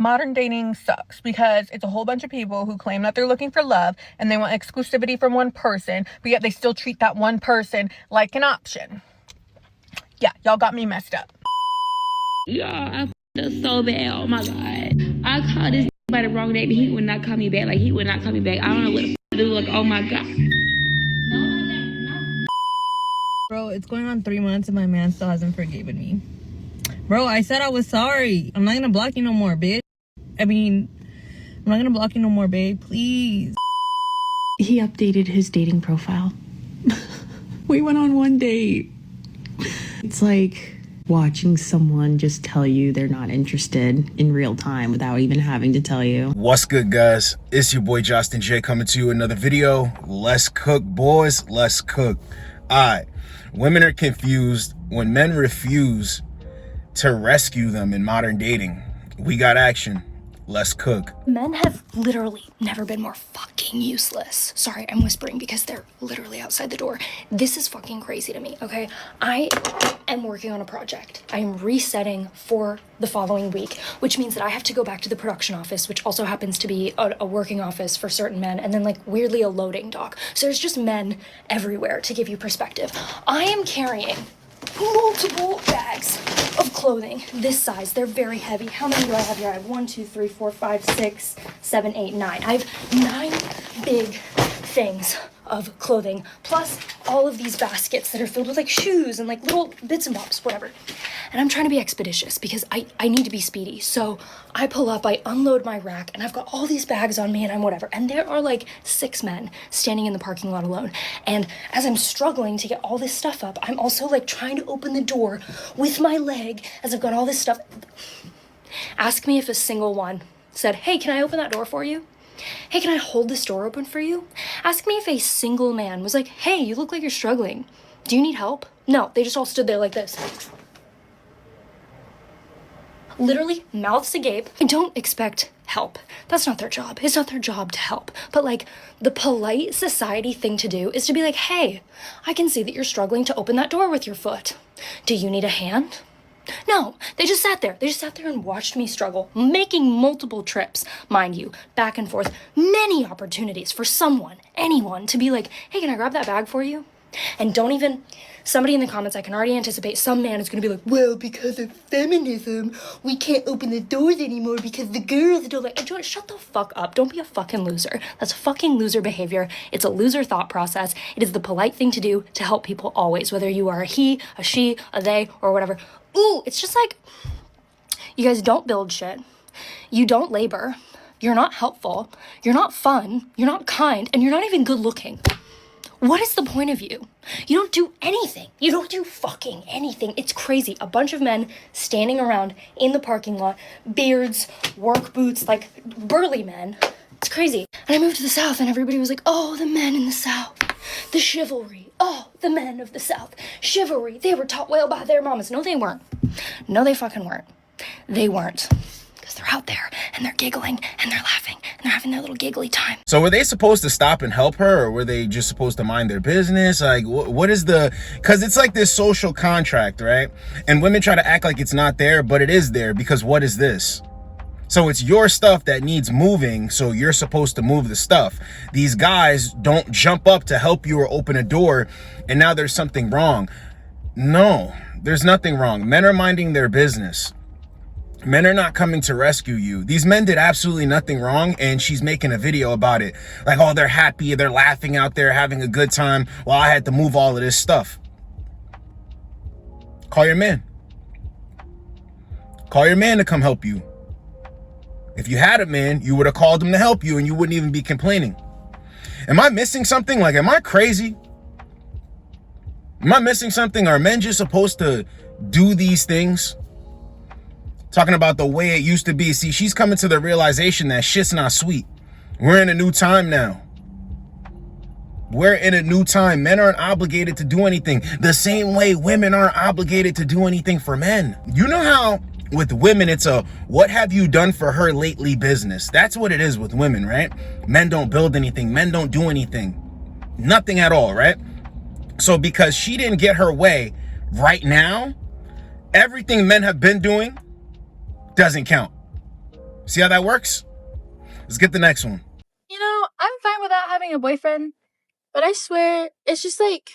Modern dating sucks because it's a whole bunch of people who claim that they're looking for love and they want exclusivity from one person, but yet they still treat that one person like an option. Yeah, y'all got me messed up. Y'all, I f***ed up so bad. Oh my god. I called this by the wrong name and he would not call me back. Like, he would not call me back. I don't know what the f*** to do. Like, oh my god. Bro, it's going on 3 months and my man still hasn't forgiven me. Bro, I said I was sorry. I'm not gonna block you no more, bitch. I'm not gonna block you no more, babe. Please. He updated his dating profile. We went on one date. It's like watching someone just tell you they're not interested in real time without even having to tell you. What's good, guys? It's your boy Josten J coming to you another video. Let's cook, boys. Let's cook. Alright. Women are confused when men refuse to rescue them in modern dating. We got action. Let's cook. Men have literally never been more fucking useless. Sorry, I'm whispering because they're literally outside the door. This is fucking crazy to me, okay? I am working on a project. I am resetting for the following week, which means that I have to go back to the production office, which also happens to be a working office for certain men, and then like weirdly a loading dock. So there's just men everywhere to give you perspective. I am carrying multiple bags of clothing this size. They're very heavy. How many do I have here? I have 1, 2, 3, 4, 5, 6, 7, 8, 9. I have 9 big things of clothing, plus all of these baskets that are filled with like shoes and like little bits and bobs, whatever. And I'm trying to be expeditious because I need to be speedy. So I pull up, I unload my rack, and I've got all these bags on me and I'm whatever. And there are like 6 men standing in the parking lot alone. And as I'm struggling to get all this stuff up, I'm also like trying to open the door with my leg as I've got all this stuff. Ask me if a single one said, "Hey, can I open that door for you? Hey, can I hold this door open for you?" Ask me if a single man was like, "Hey, you look like you're struggling. Do you need help?" No, they just all stood there like this. Literally, mouths agape. I don't expect help. That's not their job. It's not their job to help. But like, the polite society thing to do is to be like, "Hey, I can see that you're struggling to open that door with your foot. Do you need a hand?" No, they just sat there. They just sat there and watched me struggle, making multiple trips, mind you, back and forth, many opportunities for someone, anyone, to be like, "Hey, can I grab that bag for you?" And don't even, somebody in the comments, I can already anticipate some man is going to be like, "Well, because of feminism, we can't open the doors anymore because the girls don't like..." Shut the fuck up. Don't be a fucking loser. That's fucking loser behavior. It's a loser thought process. It is the polite thing to do to help people always, whether you are a he, a she, a they, or whatever. Ooh, it's just like, you guys don't build shit. You don't labor. You're not helpful. You're not fun. You're not kind. And you're not even good looking. What is the point of you? You don't do anything. You don't do fucking anything. It's crazy. A bunch of men standing around in the parking lot, beards, work boots, like burly men. It's crazy. And I moved to the South and everybody was like, "Oh, the men in the South. The chivalry. Oh, the men of the South. Chivalry. They were taught well by their mamas." No, they weren't. No, they fucking weren't. They weren't. Because they're out there and they're giggling and they're laughing and they're having their little giggly time. So were they supposed to stop and help her, or were they just supposed to mind their business? Like, what is the... Because it's like this social contract, right? And women try to act like it's not there, but it is there, because what is this? So it's your stuff that needs moving, so you're supposed to move the stuff. These guys don't jump up to help you or open a door, and now there's something wrong. No, there's nothing wrong. Men are minding their business. Men are not coming to rescue you. These men did absolutely nothing wrong, and she's making a video about it. Like, oh, they're happy, they're laughing out there, having a good time, while I had to move all of this stuff. Call your man. Call your man to come help you. If you had a man, you would have called him to help you and you wouldn't even be complaining. Am I missing something? Like, am I crazy? Am I missing something? Are men just supposed to do these things? Talking about the way it used to be. See, she's coming to the realization that shit's not sweet. We're in a new time now. We're in a new time. Men aren't obligated to do anything the same way women aren't obligated to do anything for men. You know how with women, it's a "what have you done for her lately" business. That's what it is with women, right? Men don't build anything. Men don't do anything. Nothing at all, right? So because she didn't get her way right now, everything men have been doing doesn't count. See how that works? Let's get the next one. You know, I'm fine without having a boyfriend, but I swear, it's just like,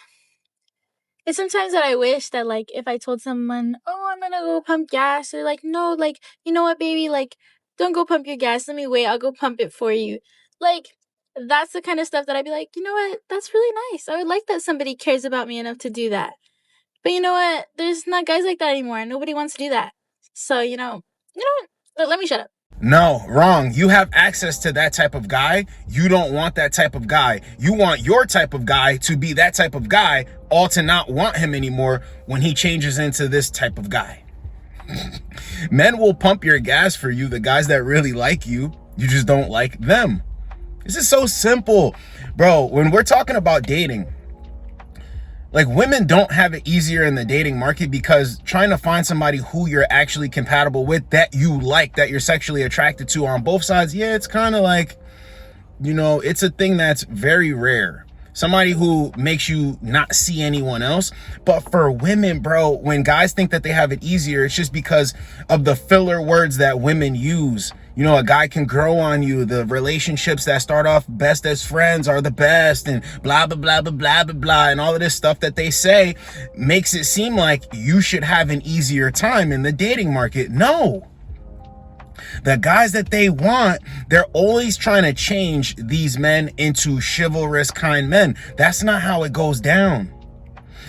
it's sometimes that I wish that, like, if I told someone, oh, I'm gonna go pump gas, they're like, no, like, you know what, baby, like, don't go pump your gas. Let me wait. I'll go pump it for you. Like, that's the kind of stuff that I'd be like, you know what? That's really nice. I would like that somebody cares about me enough to do that. But you know what? There's not guys like that anymore. Nobody wants to do that. So, you know what? Let me shut up. No, wrong. You have access to that type of guy. You don't want that type of guy. You want your type of guy to be that type of guy, all to not want him anymore when he changes into this type of guy. Men will pump your gas for you, the guys that really like you. You just don't like them. This is so simple. Bro, when we're talking about dating, like, women don't have it easier in the dating market because trying to find somebody who you're actually compatible with, that you like, that you're sexually attracted to on both sides, yeah, it's kind of like, you know, it's a thing that's very rare. Somebody who makes you not see anyone else. But for women, bro, when guys think that they have it easier, it's just because of the filler words that women use. You know, a guy can grow on you. The relationships that start off best as friends are the best, and blah, blah, blah, blah, blah, blah, blah. And all of this stuff that they say makes it seem like you should have an easier time in the dating market. No. The guys that they want, they're always trying to change these men into chivalrous, kind men. That's not how it goes down.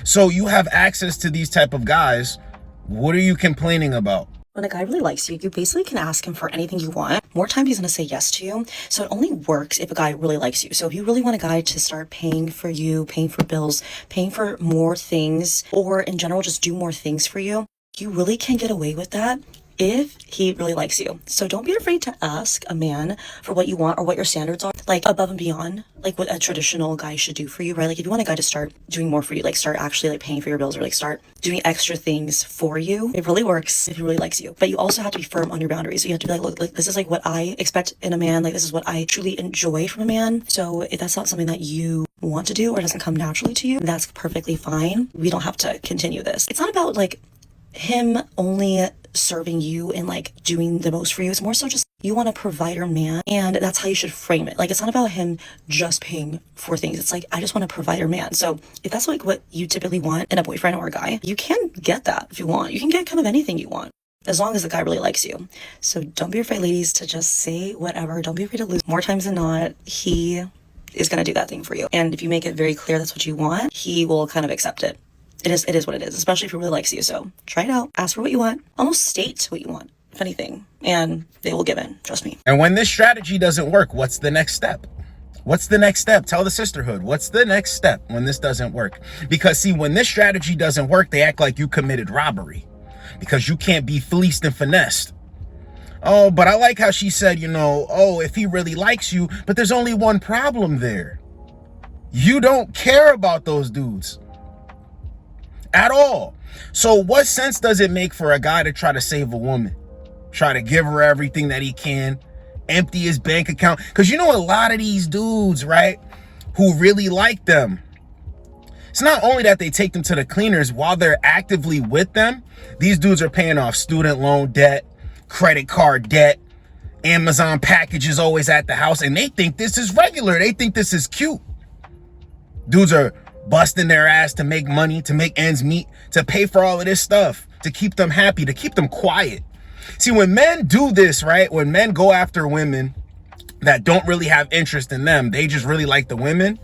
So you have access to these type of guys. What are you complaining about? When a guy really likes you, you basically can ask him for anything you want. More times he's going to say yes to you. So it only works if a guy really likes you. So if you really want a guy to start paying for you, paying for bills, paying for more things, or in general, just do more things for you, you really can get away with that if he really likes you. So don't be afraid to ask a man for what you want or what your standards are, like above and beyond, like what a traditional guy should do for you, right? Like if you want a guy to start doing more for you, like start actually like paying for your bills or like start doing extra things for you, it really works if he really likes you. But you also have to be firm on your boundaries. So you have to be like, look, like this is like what I expect in a man. Like this is what I truly enjoy from a man. So if that's not something that you want to do or doesn't come naturally to you, that's perfectly fine. We don't have to continue this. It's not about like him only serving you and like doing the most for you. It's more so just you want a provider man, and that's how you should frame it. Like it's not about him just paying for things. It's like I just want a provider man. So if that's like what you typically want in a boyfriend or a guy, you can get that if you want. You can get kind of anything you want as long as the guy really likes you. So don't be afraid, ladies, to just say whatever. Don't be afraid to lose. More times than not, he is going to do that thing for you. And if you make it very clear that's what you want, he will kind of accept it. It is what it is, especially if he really likes you. So try it out. Ask for what you want. Almost state what you want, if anything, and they will give in. Trust me. And when this strategy doesn't work, what's the next step? What's the next step? Tell the sisterhood. What's the next step when this doesn't work? Because see, when this strategy doesn't work, they act like you committed robbery because you can't be fleeced and finessed. Oh, but I like how she said, you know, oh, if he really likes you, but there's only one problem there. You don't care about those dudes at all. So what sense does it make for a guy to try to save a woman? Try to give her everything that he can, empty his bank account? Because you know a lot of these dudes, right, who really like them, it's not only that they take them to the cleaners while they're actively with them. These dudes are paying off student loan debt, credit card debt, Amazon packages always at the house, and they think this is regular. They think this is cute. Dudes are busting their ass to make money, to make ends meet, to pay for all of this stuff, to keep them happy, to keep them quiet. See, when men do this, right, when men go after women that don't really have interest in them, they just really like the women,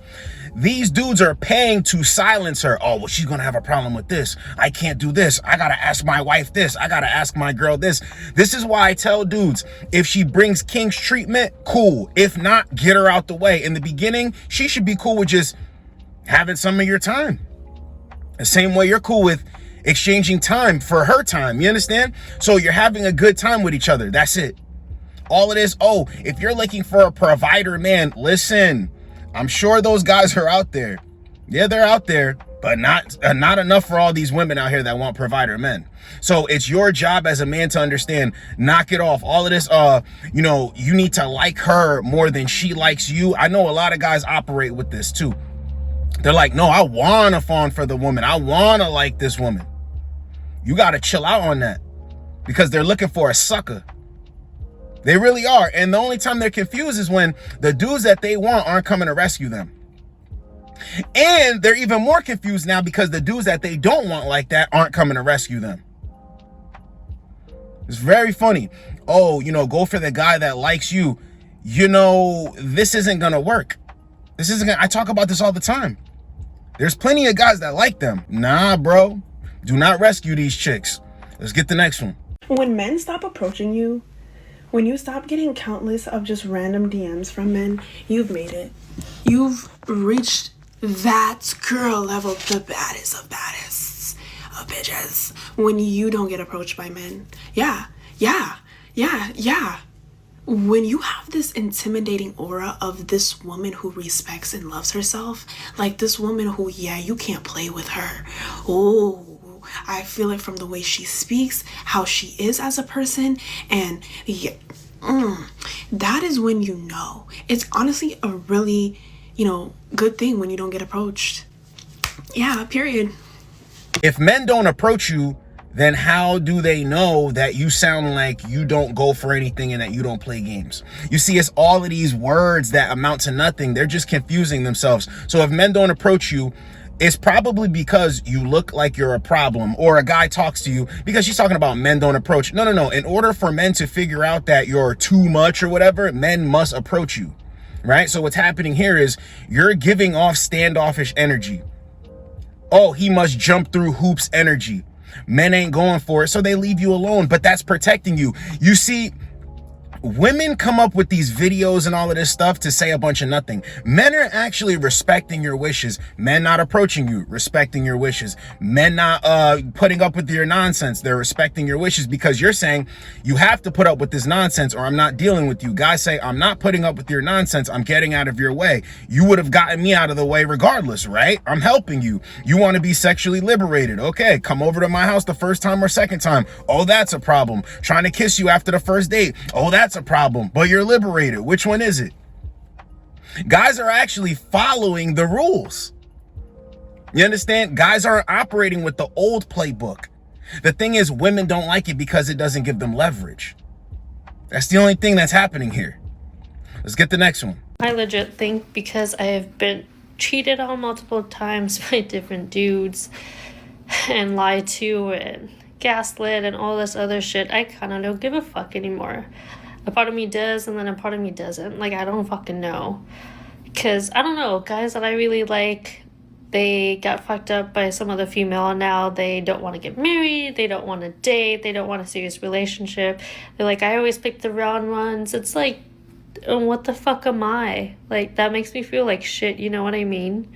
these dudes are paying to silence her. Oh, well, she's gonna have a problem with this. I can't do this. I gotta ask my wife this. I gotta ask my girl this. This is why I tell dudes, if she brings king's treatment, cool. If not, get her out the way. In the beginning, she should be cool with just having some of your time. The same way you're cool with exchanging time for her time. You understand? So you're having a good time with each other. That's it. All it is. Oh, if you're looking for a provider man, listen, I'm sure those guys are out there. Yeah, they're out there, but not enough for all these women out here that want provider men. So it's your job as a man to understand, knock it off. All of this, you know, you need to like her more than she likes you. I know a lot of guys operate with this too. They're like, no, I want to fawn for the woman. I want to like this woman. You got to chill out on that because they're looking for a sucker. They really are. And the only time they're confused is when the dudes that they want aren't coming to rescue them. And they're even more confused now because the dudes that they don't want like that aren't coming to rescue them. It's very funny. Oh, you know, go for the guy that likes you. You know, this isn't going to work. I talk about this all the time. There's plenty of guys that like them. Nah, bro. Do not rescue these chicks. Let's get the next one. When men stop approaching you, when you stop getting countless of just random DMs from men, you've made it. You've reached that girl level, the baddest of baddests of bitches, when you don't get approached by men. Yeah. When you have this intimidating aura of this woman who respects and loves herself, like this woman who, yeah, you can't play with her. Oh, I feel it from the way she speaks, how she is as a person, and yeah, that is when you know. It's honestly a really, good thing when you don't get approached. Yeah, period. If men don't approach you, then how do they know that you sound like you don't go for anything and that you don't play games? You see, it's all of these words that amount to nothing. They're just confusing themselves. So if men don't approach you, it's probably because you look like you're a problem, or a guy talks to you because she's talking about men don't approach. No. In order for men to figure out that you're too much or whatever, men must approach you, right? So what's happening here is you're giving off standoffish energy. Oh, he must jump through hoops energy. Men ain't going for it, so they leave you alone, but that's protecting you. You see, women come up with these videos and all of this stuff to say a bunch of nothing. Men are actually respecting your wishes. Men not approaching you, respecting your wishes. Men not putting up with your nonsense. They're respecting your wishes because you're saying you have to put up with this nonsense or I'm not dealing with you. Guys say, I'm not putting up with your nonsense. I'm getting out of your way. You would have gotten me out of the way regardless, right? I'm helping you. You want to be sexually liberated. Okay, come over to my house the first time or second time. Oh, that's a problem. Trying to kiss you after the first date. Oh, that's a problem, but you're liberated. Which one is it? Guys are actually following the rules. You understand? Guys aren't operating with the old playbook. The thing is, women don't like it because it doesn't give them leverage. That's the only thing that's happening here. Let's get the next one. I legit think because I have been cheated on multiple times by different dudes and lied to and gaslit and all this other shit, I kind of don't give a fuck anymore. A part of me does, and then a part of me doesn't. Like, I don't fucking know. Because, I don't know, guys that I really like, they got fucked up by some other female, and now they don't want to get married, they don't want to date, they don't want a serious relationship. They're like, I always pick the wrong ones. It's like, what the fuck am I? Like, that makes me feel like shit, you know what I mean?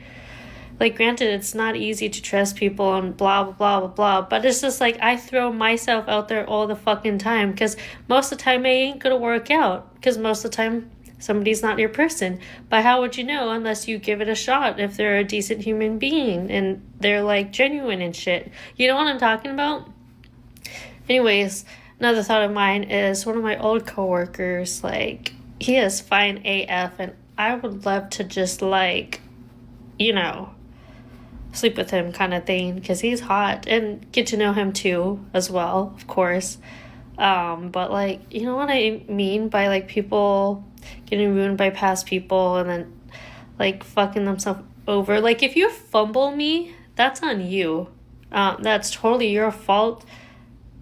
Like, granted, it's not easy to trust people and blah, blah, blah, blah, blah. But it's just like, I throw myself out there all the fucking time. Because most of the time, it ain't going to work out. Because most of the time, somebody's not your person. But how would you know unless you give it a shot if they're a decent human being and they're, like, genuine and shit? You know what I'm talking about? Anyways, another thought of mine is one of my old coworkers, like, he is fine AF. And I would love to just, like, sleep with him kind of thing because he's hot, and get to know him too as well, of course. But like, you know what I mean by like people getting ruined by past people and then like fucking themselves over. Like, if you fumble me, that's on you. That's totally your fault,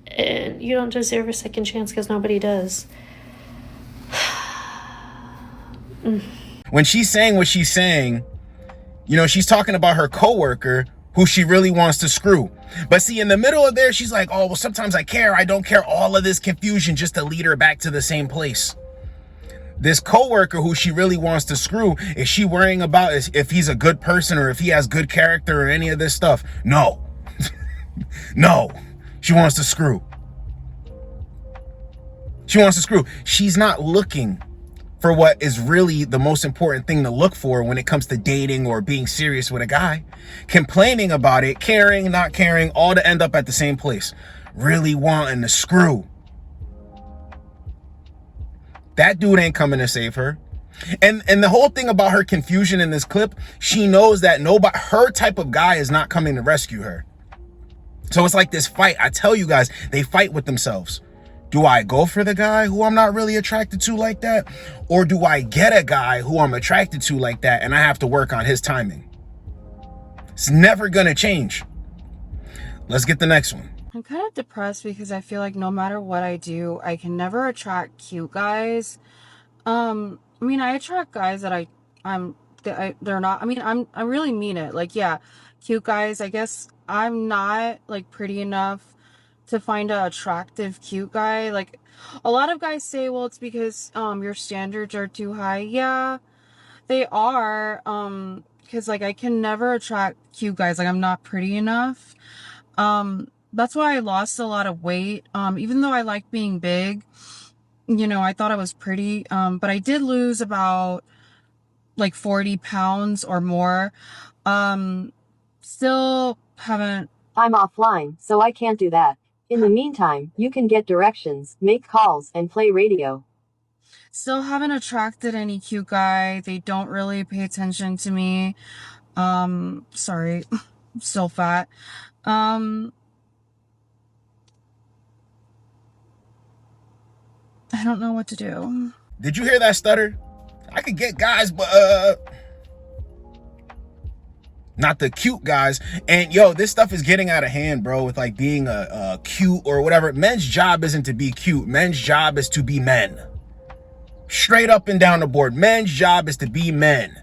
and you don't deserve a second chance because nobody does. When she's saying what she's saying, she's talking about her coworker who she really wants to screw. But see, in the middle of there, she's like, oh, well, sometimes I care. I don't care. All of this confusion just to lead her back to the same place. This coworker who she really wants to screw, is she worrying about if he's a good person or if he has good character or any of this stuff? No. No. She wants to screw. She wants to screw. She's not looking for what is really the most important thing to look for when it comes to dating or being serious with a guy. Complaining about it, caring, not caring, all to end up at the same place. Really wanting to screw. That dude ain't coming to save her. And the whole thing about her confusion in this clip, she knows that her type of guy is not coming to rescue her. So it's like this fight. I tell you guys, they fight with themselves. Do I go for the guy who I'm not really attracted to like that? Or do I get a guy who I'm attracted to like that and I have to work on his timing? It's never gonna change. Let's get the next one. I'm kind of depressed because I feel like no matter what I do, I can never attract cute guys. I mean, I attract guys that they're not. I mean, I really mean it. Like, yeah, cute guys. I guess I'm not like pretty enough to find a attractive cute guy. Like, a lot of guys say, well, it's because your standards are too high. Yeah, they are. Because like I can never attract cute guys. Like, I'm not pretty enough. That's why I lost a lot of weight. Even though I like being big, you know, I thought I was pretty, but I did lose about like 40 pounds or more. Still haven't. I'm offline, so I can't do that. In the meantime, you can get directions, make calls, and play radio. Still haven't attracted any cute guy. They don't really pay attention to me. Sorry, I'm still fat. I don't know what to do. Did you hear that stutter? I could get guys, but not the cute guys. And yo, this stuff is getting out of hand, bro, with like being a cute or whatever. Men's job isn't to be cute. Men's job is to be men. Straight up and down the board. Men's job is to be men.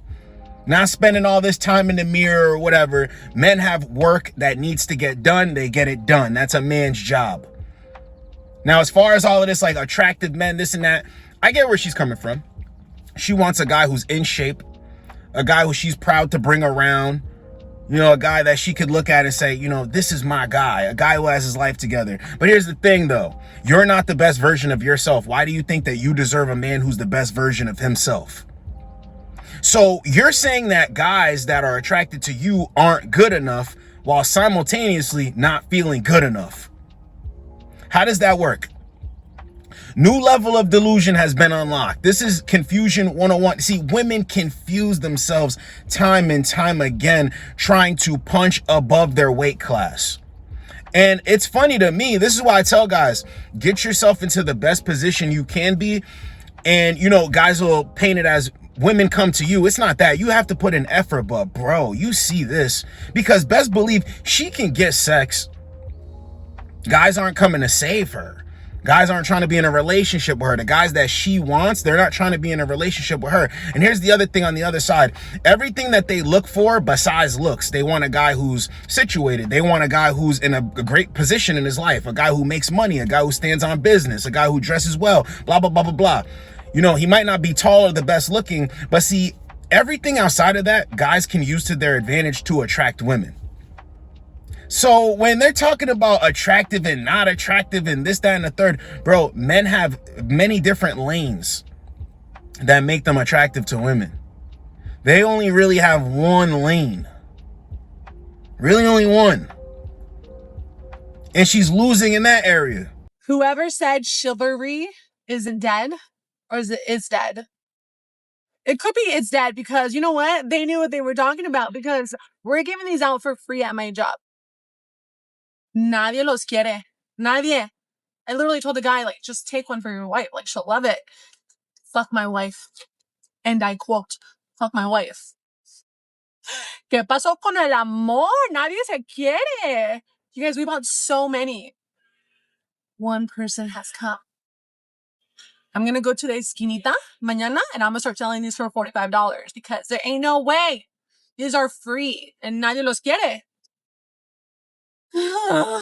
Not spending all this time in the mirror or whatever. Men have work that needs to get done. They get it done. That's a man's job. Now, as far as all of this, like attractive men, this and that, I get where she's coming from. She wants a guy who's in shape, a guy who she's proud to bring around, you know, a guy that she could look at and say, you know, this is my guy, a guy who has his life together. But here's the thing, though. You're not the best version of yourself. Why do you think that you deserve a man who's the best version of himself? So you're saying that guys that are attracted to you aren't good enough while simultaneously not feeling good enough. How does that work? New level of delusion has been unlocked. This is confusion 101. See, women confuse themselves time and time again trying to punch above their weight class. And it's funny to me. This is why I tell guys, get yourself into the best position you can be. And, you know, guys will paint it as women come to you. It's not that. You have to put in effort, but bro, you see this. Because best believe she can get sex. Guys aren't coming to save her. Guys aren't trying to be in a relationship with her. The guys that she wants, they're not trying to be in a relationship with her. And here's the other thing on the other side. Everything that they look for besides looks, they want a guy who's situated. They want a guy who's in a great position in his life, a guy who makes money, a guy who stands on business, a guy who dresses well, blah, blah, blah, blah, blah. You know, he might not be tall or the best looking, but see, everything outside of that, guys can use to their advantage to attract women. So when they're talking about attractive and not attractive and this, that, and the third, bro, men have many different lanes that make them attractive to women. They only really have one lane. Really only one. And she's losing in that area. Whoever said chivalry isn't dead, or is it is dead? It could be it's dead because, you know what? They knew what they were talking about because we're giving these out for free at my job. Nadie los quiere. Nadie. I literally told the guy, like, just take one for your wife. Like, she'll love it. Fuck my wife. And I quote, fuck my wife. ¿Qué pasó con el amor? Nadie se quiere. You guys, we bought so many. One person has come. I'm going to go to the esquinita mañana and I'm going to start selling these for $45 because there ain't no way. These are free and nadie los quiere.